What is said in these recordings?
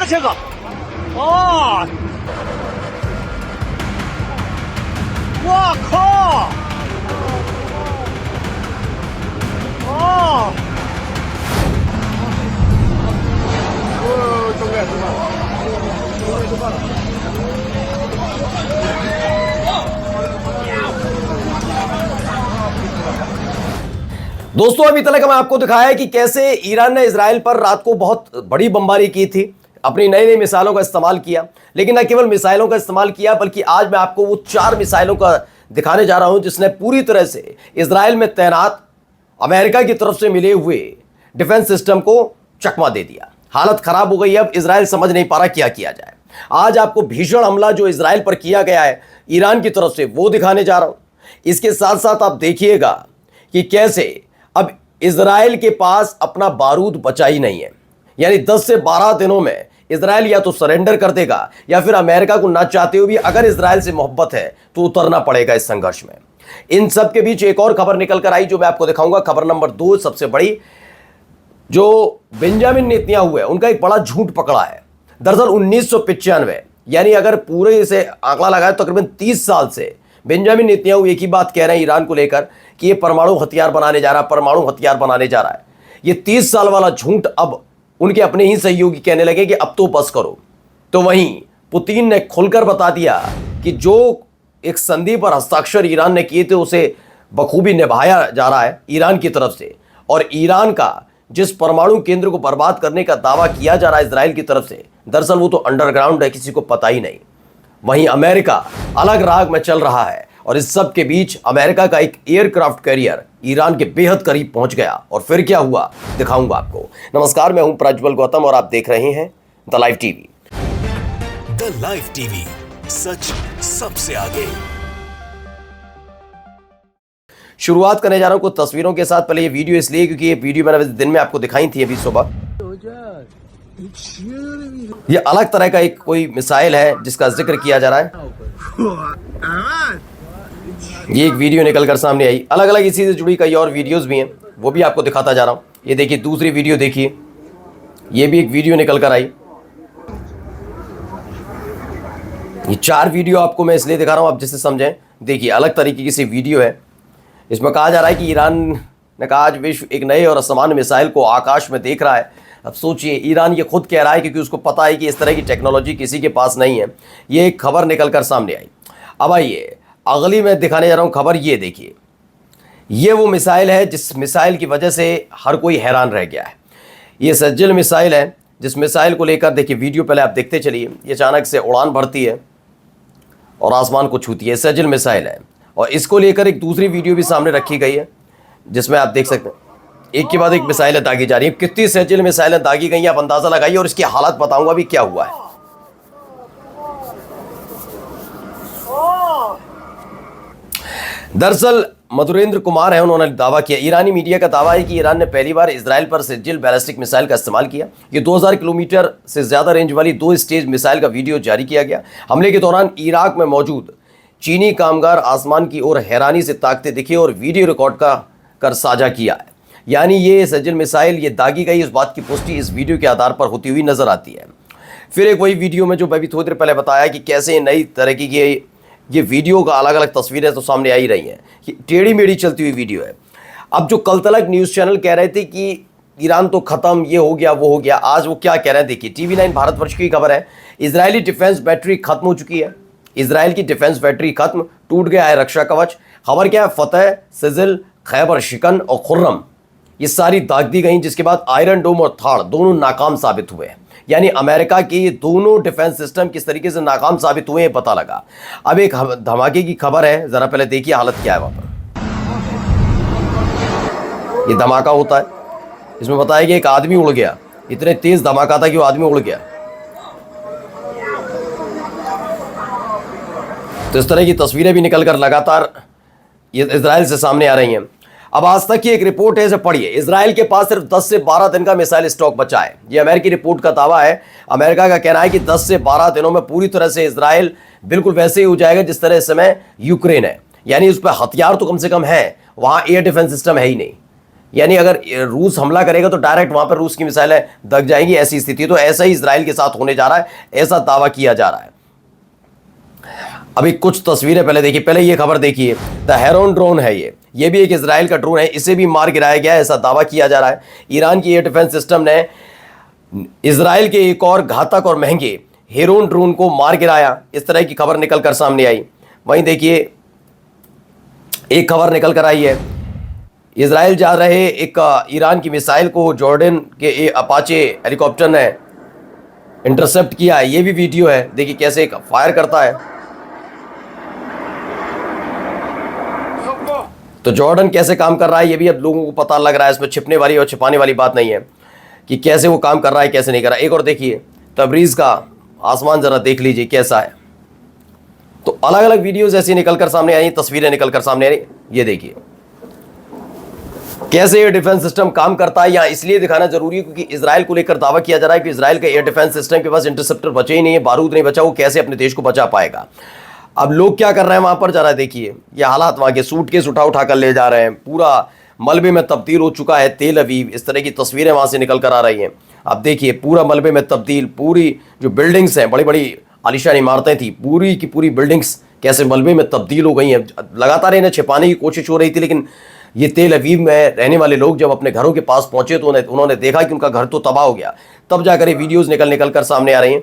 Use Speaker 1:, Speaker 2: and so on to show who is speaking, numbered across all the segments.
Speaker 1: 제가. 아. 와, 커. 아.
Speaker 2: दोस्तों, अभी तक मैं आपको दिखाया है कि कैसे ईरान ने इजराइल पर रात को बहुत बड़ी बमबारी की थी, अपनी नई नई मिसाइलों का इस्तेमाल किया। लेकिन न केवल मिसाइलों का इस्तेमाल किया, बल्कि आज मैं आपको वो 4 मिसाइलों का दिखाने जा रहा हूं जिसने पूरी तरह से इजराइल में तैनात अमेरिका की तरफ से मिले हुए डिफेंस सिस्टम को चकमा दे दिया। हालत खराब हो गई। अब इजराइल समझ नहीं पा रहा क्या किया जाए। आज आपको भीषण हमला जो इजराइल पर किया गया है ईरान की तरफ से, वो दिखाने जा रहा हूं। इसके साथ साथ आप देखिएगा कि कैसे अब इजराइल के पास अपना बारूद बचा ही नहीं है। यानी 10 से 12 दिनों में इजराइल या तो सरेंडर कर देगा या फिर अमेरिका को ना चाहते हुए भी अगर इजराइल से मोहब्बत है तो उतरना पड़ेगा इस संघर्ष में। इन सब के बीच एक और खबर निकल कर आई जो मैं आपको दिखाऊंगा। खबर नंबर 2 सबसे बड़ी, जो बेंजामिन नेतन्याहू है उनका एक बड़ा झूठ पकड़ा है। दरअसल 1995 यानी अगर पूरे से आंकड़ा लगाए तो तकरीबन 30 साल से बेंजामिन नेतन्याहू एक ही बात कह रहे हैं ईरान को लेकर कि ये परमाणु हथियार बनाने जा रहा है, परमाणु हथियार बनाने जा रहा है। ये 30 साल वाला झूठ अब उनके अपने ही सहयोगी कहने लगे कि अब तो बस करो। तो वहीं पुतिन ने खुलकर बता दिया कि जो एक संधि पर हस्ताक्षर ईरान ने किए थे उसे बखूबी निभाया जा रहा है ईरान की तरफ से। और ईरान का जिस परमाणु केंद्र को बर्बाद करने का दावा किया जा रहा है इजराइल की तरफ से, दरअसल वो तो अंडरग्राउंड है, किसी को पता ही नहीं। वहीं अमेरिका अलग राग में चल रहा है और इस सब के बीच अमेरिका का एक एयरक्राफ्ट कैरियर ईरान के बेहद करीब पहुंच गया। और फिर क्या हुआ दिखाऊंगा आपको। नमस्कार, मैं हूं प्रज्वल गौतम और आप देख रहे हैं the live TV.
Speaker 3: The live TV, सच सबसे आगे।
Speaker 2: शुरुआत करने जा रहा हूं कुछ तस्वीरों के साथ। पहले ये वीडियो इसलिए क्योंकि ये वीडियो मैंने दिन में आपको दिखाई थी अभी सुबह। ये अलग तरह का एक कोई मिसाइल है जिसका जिक्र किया जा रहा है। ये एक वीडियो निकल कर सामने आई। अलग अलग इसी से जुड़ी कई और वीडियोस भी हैं, वो भी आपको दिखाता जा रहा हूं। ये देखिए दूसरी वीडियो देखिए, ये भी एक वीडियो निकल कर आई। ये 4 वीडियो आपको मैं इसलिए दिखा रहा हूं आप जिससे समझें। देखिए अलग तरीके की सी वीडियो है। इसमें कहा जा रहा है कि ईरान ने कहा आज विश्व एक नए और असामान्य मिसाइल को आकाश में देख रहा है। अब सोचिए, ईरान ये खुद कह रहा है क्योंकि उसको पता है कि इस तरह की टेक्नोलॉजी किसी के पास नहीं है। ये एक खबर निकल कर सामने आई। अब आइए अगली मैं दिखाने जा रहा हूँ खबर। ये देखिए, ये वो मिसाइल है जिस मिसाइल की वजह से हर कोई हैरान रह गया है। ये सज्जल मिसाइल है जिस मिसाइल को लेकर देखिए वीडियो पहले आप देखते चलिए। ये अचानक से उड़ान भरती है और आसमान को छूती है। सज्जल मिसाइल है और इसको लेकर एक दूसरी वीडियो भी सामने रखी गई है जिसमें आप देख सकते हैं एक के बाद एक मिसाइलें दागी जा रही हैं। कितनी सैजिल मिसाइलें दागी गई आप अंदाजा लगाइए और इसकी हालत बताऊंगा भी क्या हुआ है। दरअसल मधुरेंद्र कुमार है, उन्होंने दावा किया। ईरानी मीडिया का दावा है कि ईरान ने पहली बार इजराइल पर सज्जिल बैलिस्टिक मिसाइल का इस्तेमाल किया। ये 2000 किलोमीटर से ज्यादा रेंज वाली 2 स्टेज मिसाइल का वीडियो जारी किया गया। हमले के दौरान इराक में मौजूद चीनी कामगार आसमान की ओर हैरानी से ताकते दिखे और वीडियो रिकॉर्ड कर साझा किया है। यानी ये सज्जल मिसाइल ये दागी गई, इस बात की पुष्टि इस वीडियो के आधार पर होती हुई नजर आती है। फिर एक वही वीडियो में जो मैं भी थोड़ी देर पहले बताया कि कैसे नई तरह की ये वीडियो का अलग अलग तस्वीरें तो सामने आ ही रही हैं। टेढ़ी मेढ़ी चलती हुई वीडियो है। अब जो कल तलक न्यूज़ चैनल कह रहे थे कि ईरान तो ख़त्म, ये हो गया वो हो गया, आज वो क्या कह रहे हैं देखिए। TV9 भारतवर्ष की खबर है, इजरायली डिफेंस बैटरी खत्म हो चुकी है। इजराइल की डिफेंस बैटरी खत्म, टूट गया है रक्षा कवच। खबर क्या है, फतेह, सिजिल, खैबर शिकन और खुर्रम ये सारी दाग दी गई, जिसके बाद आयरन डोम और थाड़ दोनों नाकाम साबित हुए हैं। यानी अमेरिका के ये दोनों डिफेंस सिस्टम किस तरीके से नाकाम साबित हुए हैं पता लगा। अब एक धमाके की खबर है, जरा पहले देखिए हालत क्या है वहां पर। ये धमाका होता है, इसमें बताया कि एक आदमी उड़ गया। इतने तेज धमाका था कि वो आदमी उड़ गया। तो इस तरह की तस्वीरें भी निकलकर लगातार ये इजराइल से सामने आ रही हैं। अब आज तक की एक रिपोर्ट है, इसे पढ़िए। इजराइल के पास सिर्फ 10 से 12 दिन का मिसाइल स्टॉक बचा है। ये अमेरिकी रिपोर्ट का दावा है। अमेरिका का कहना है कि 10 से 12 दिनों में पूरी तरह से इजराइल बिल्कुल वैसे ही हो जाएगा जिस तरह इस समय यूक्रेन है। यानी उस पर हथियार तो कम से कम है, वहां एयर डिफेंस सिस्टम है ही नहीं। यानी अगर रूस हमला करेगा तो डायरेक्ट वहां पर रूस की मिसाइलें दग जाएंगी, ऐसी स्थिति। तो ऐसा ही इजराइल के साथ होने जा रहा है, ऐसा दावा किया जा रहा है। अभी कुछ तस्वीरें पहले देखिए, पहले ये खबर देखिए, द हेरोन ड्रोन है ये भी एक इजराइल का ड्रोन है, इसे भी मार गिराया गया है, ऐसा दावा किया जा रहा है। ईरान की एयर डिफेंस सिस्टम ने इजराइल के एक और घातक और महंगे हेरोन ड्रोन को मार गिराया, इस तरह की खबर निकल कर सामने आई। वहीं देखिए एक खबर निकल कर आई है, इजराइल जा रहे एक ईरान की मिसाइल को जॉर्डन के अपाचे हेलीकॉप्टर ने इंटरसेप्ट किया है, ये भी वीडियो है, देखिए कैसे फायर करता है। तो जॉर्डन कैसे काम कर रहा है ये भी अब लोगों को पता लग रहा है, इसमें छिपने वाली और छिपाने वाली बात नहीं है कि कैसे वो काम कर रहा है कैसे नहीं कर रहा है। एक और देखिए तबरीज का आसमान जरा देख लीजिए कैसा है। तो अलग अलग वीडियोस ऐसी निकलकर सामने आई, तस्वीरें निकलकर सामने आई, ये देखिए कैसे एयर डिफेंस सिस्टम काम करता है। यहाँ इसलिए दिखाना जरूरी है क्योंकि इजराइल को लेकर दावा किया जा रहा है कि इजराइल का एयर डिफेंस सिस्टम के पास इंटरसेप्टर बचे ही नहीं है, बारूद नहीं बचा, वो कैसे अपने देश को बचा पाएगा। अब लोग क्या कर रहे हैं वहां पर, जरा देखिए ये हालात वहां के, सूटकेस उठा कर ले जा रहे हैं, पूरा मलबे में तब्दील हो चुका है तेल अवीव, इस तरह की तस्वीरें वहां से निकल कर आ रही हैं। अब देखिए पूरा मलबे में तब्दील, पूरी जो बिल्डिंग्स हैं, बड़ी बड़ी आलीशान इमारतें थी, पूरी की पूरी बिल्डिंग्स कैसे मलबे में तब्दील हो गई हैं। लगातार इन्हें छिपाने की कोशिश हो रही थी, लेकिन ये तेल अवीव में रहने वाले लोग जब अपने घरों के पास पहुंचे तो उन्होंने देखा कि उनका घर तो तबाह हो गया, तब जाकर ये वीडियोज निकल कर सामने आ रही हैं।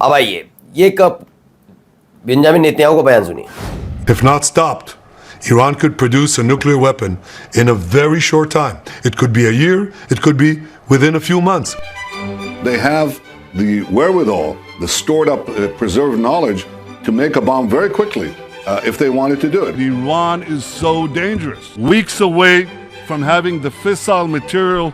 Speaker 2: अब आइए ये कब बेंजामिन नेतन्याहू को बयान सुनिए।
Speaker 4: If not stopped, Iran could produce a nuclear weapon in a very short time. It could be a year, it could be within a few months.
Speaker 5: They have the wherewithal, the stored up, preserved knowledge to make a bomb very quickly if they wanted to do it.
Speaker 6: Iran is so dangerous. Weeks away from having the fissile material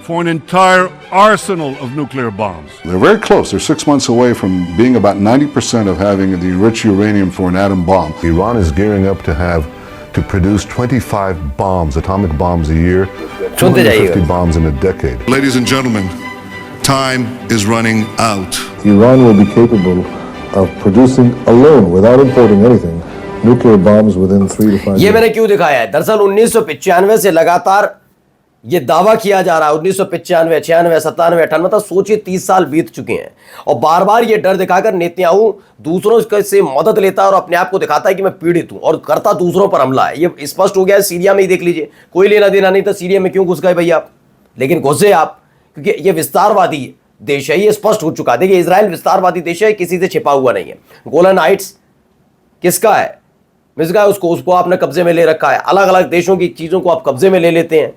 Speaker 6: for an entire arsenal of nuclear bombs.
Speaker 5: They're very close. They're 6 months away from being about 90% of having the enriched uranium for an atom bomb.
Speaker 7: Iran is gearing up to produce 25 bombs, atomic bombs a year, 250 bombs in a decade.
Speaker 5: Ladies and gentlemen, time is running out.
Speaker 8: Iran will be capable of producing alone, without importing anything, nuclear bombs within 3 to 5 years.
Speaker 2: ये मैंने क्यों दिखाया है, दरअसल 1995 से लगातार ये दावा किया जा रहा है, 1995, 96, 97, 98, मतलब सोचिए 30 साल बीत चुके हैं और बार बार ये डर दिखाकर नेतन्याहू दूसरों से मदद लेता है और अपने आप को दिखाता है कि मैं पीड़ित हूं और करता दूसरों पर हमला है। ये स्पष्ट हो गया है, सीरिया में ही देख लीजिए, कोई लेना देना नहीं था, सीरिया में क्यों घुस गए भैया आप, लेकिन घुसे आप क्योंकि ये विस्तारवादी देश है, ये स्पष्ट हो चुका है। देखिए इजराइल विस्तारवादी देश है, किसी से छिपा हुआ नहीं है। गोलन हाइट्स किसका है, मिसगा उसको आपने कब्जे में ले रखा है, अलग अलग देशों की चीजों को आप कब्जे में ले लेते हैं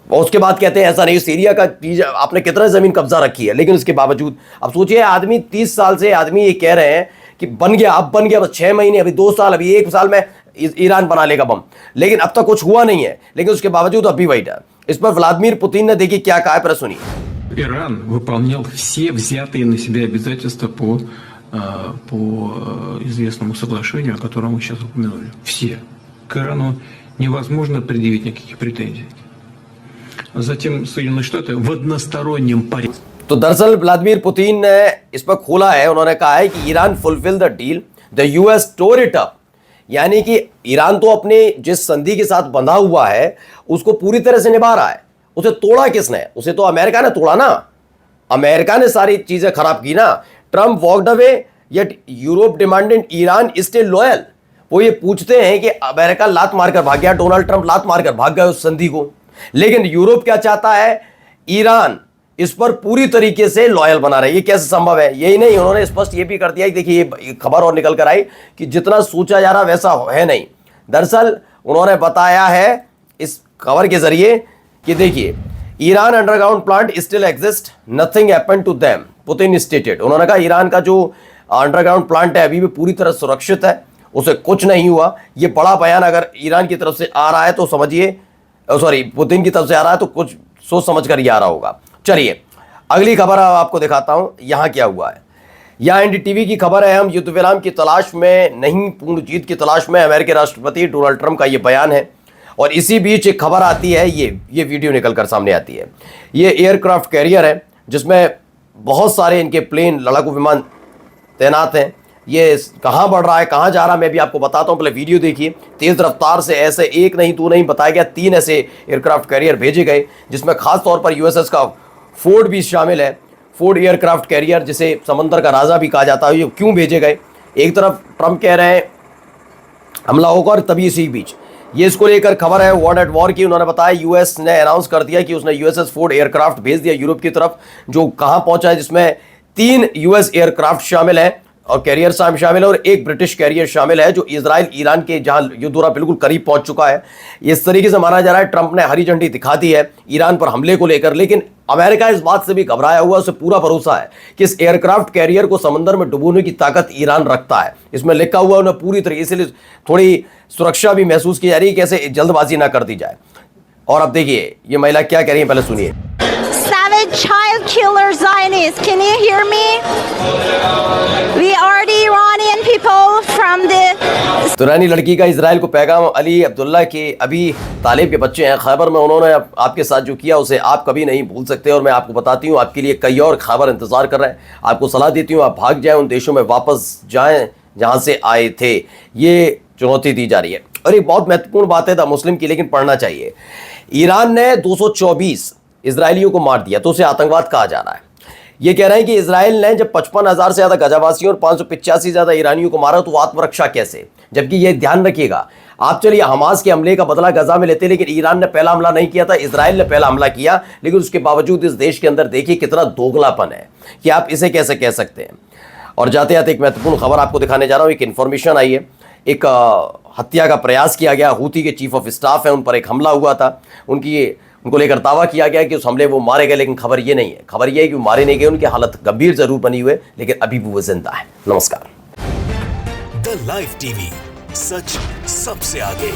Speaker 2: और उसके बाद कहते हैं ऐसा नहीं, सीरिया का चीज आपने कितना जमीन कब्जा रखी है, लेकिन उसके बावजूद अब सोचिए आदमी 30 साल से आदमी ये कह रहे हैं कि बन गया, अब बन गया, बस 6 महीने, अभी 2 साल, अभी 1 साल में ईरान बना लेगा बम, लेकिन अब तक कुछ हुआ नहीं है, लेकिन उसके बावजूद अब भी वही डर। इस पर व्लादिमीर पुतिन ने देखिए क्या कहा है, पर सुनिए।
Speaker 9: Иран выполнял все взятые на себя обязательства по известному соглашению, о котором мы сейчас упомянули. Все. К Ирану невозможно предъявить никаких претензий. Затем Соединенные Штаты в одностороннем порядке.
Speaker 2: तो दरअसल व्लादिमीर पुतिन ने इस पर खोला है, उन्होंने कहा है कि Iran fulfil the deal, the US tore it up, यानी कि ईरान तो अपने जिस संधि के साथ बंधा हुआ है उसको पूरी तरह से निभा रहा है। उसे तोड़ा किसने, उसे तो अमेरिका ने तोड़ा ना, अमेरिका ने सारी चीजें खराब की ना। Trump walked away yet Europe demanded Iran still loyal. वो ये पूछते हैं कि अमेरिका लात मारकर भाग गया, डोनाल्ड ट्रंप लात मारकर भाग गया उस संधि को, लेकिन यूरोप क्या चाहता है, ईरान इस पर पूरी तरीके से लॉयल बना रहा है। ये कैसे संभव है, यही नहीं, उन्होंने स्पष्ट ये भी कर दिया। देखिए ये खबर और निकल कर आई कि जितना सोचा जा रहा वैसा है नहीं। दरअसल उन्होंने बताया है इस खबर के जरिए कि देखिए Iran underground plant still exist, nothing happened to them, Putin stated. उन्होंने कहा ईरान का जो अंडरग्राउंड प्लांट है अभी भी पूरी तरह सुरक्षित है, उसे कुछ नहीं हुआ। ये बड़ा बयान अगर ईरान की तरफ से आ रहा है तो समझिए, सॉरी पुतिन की तरफ से आ रहा है तो कुछ सोच समझ कर ही आ रहा होगा। चलिए अगली खबर आपको दिखाता हूं यहां क्या हुआ है। यहां एनडीटीवी की खबर है, हम युद्ध विराम की तलाश में नहीं पूर्ण जीत की तलाश में, अमेरिकी राष्ट्रपति डोनाल्ड ट्रंप का यह बयान है। और इसी बीच एक खबर आती है, ये वीडियो निकलकर सामने आती है। ये एयरक्राफ्ट कैरियर है जिसमें बहुत सारे इनके प्लेन, लड़ाकू विमान तैनात हैं। ये कहाँ बढ़ रहा है, कहाँ जा रहा है, मैं भी आपको बताता हूँ। पहले वीडियो देखिए। तेज रफ्तार से ऐसे एक नहीं दो नहीं बताया गया, 3 ऐसे एयरक्राफ्ट कैरियर भेजे गए, जिसमें खास तौर पर यूएसएस का फोर्ड भी शामिल है। फोर्ड एयरक्राफ्ट कैरियर, जिसे समंदर का राजा भी कहा जाता है। ये क्यों भेजे गए? एक तरफ ट्रंप कह रहे हैं हमला होगा, और तभी इसी बीच ये इसको लेकर खबर है वॉर एट वॉर की। उन्होंने बताया यूएस ने अनाउंस कर दिया कि उसने यूएसएस फोर्ड एयरक्राफ्ट भेज दिया यूरोप की तरफ, जो कहां पहुंचा है, जिसमें 3 यूएस एयरक्राफ्ट शामिल है और कैरियर शामिल है, और एक ब्रिटिश कैरियर शामिल है, जो इजराइल ईरान के जहां युद्ध हो रहा बिल्कुल करीब पहुंच चुका है। इस तरीके से माना जा रहा है ट्रंप ने हरी झंडी दिखा दी है ईरान पर हमले को लेकर। लेकिन अमेरिका इस बात से भी घबराया हुआ, उसे पूरा भरोसा है कि इस एयरक्राफ्ट कैरियर को समंदर में डुबोने की ताकत ईरान रखता है। इसमें लिखा हुआ उन्हें पूरी तरीके से थोड़ी सुरक्षा भी महसूस की जा रही है, कैसे जल्दबाजी ना कर दी जाए। और अब देखिए ये महिला क्या कह रही है, पहले सुनिए।
Speaker 10: Savage child killer Zionists, can you hear me? We are the Iranian people from the...
Speaker 2: तो ईरानी लड़की का इजराइल को पैगाम। अली अब्दुल्ला के अभी तालिब के बच्चे हैं खैबर में, उन्होंने आपके साथ जो किया उसे आप कभी नहीं भूल सकते। और मैं आपको बताती हूँ आपके लिए कई और खबर इंतजार कर रहे हैं। आपको सलाह देती हूँ आप भाग जाएं, उन देशों में वापस जाएं जहां से आए थे। ये चुनौती दी जा रही है। और एक बहुत महत्वपूर्ण बात है द मुस्लिम की, लेकिन पढ़ना चाहिए। ईरान ने 224 इजरायलियों को मार दिया, तो उसे आतंकवाद कहा जा रहा है। ये कह रहे हैं कि इजराइल ने जब 55,000 से ज्यादा गजावासियों और 585 से ज्यादा ईरानियों को मारा, तो आत्मरक्षा कैसे? जबकि ये ध्यान रखिएगा, आप चलिए हमास के हमले का बदला गजा में लेते, लेकिन ईरान ने पहला हमला नहीं किया था, इजराइल ने पहला हमला किया। लेकिन उसके बावजूद इस देश के अंदर देखिए कितना दोगलापन है कि आप इसे कैसे कह सकते हैं। और जाते जाते एक महत्वपूर्ण खबर आपको दिखाने जा रहा हूं। एक इन्फॉर्मेशन आई है, एक हत्या का प्रयास किया गया। हूती के चीफ ऑफ स्टाफ है, उन पर एक हमला हुआ था, उनको लेकर दावा किया गया कि उस हमले वो मारे गए। लेकिन खबर ये नहीं है, खबर ये है कि वो मारे नहीं गए, उनकी हालत गंभीर जरूर बनी हुई है, लेकिन अभी भी वो जिंदा है। नमस्कार।
Speaker 3: द लाइव टीवी, सच सबसे आगे।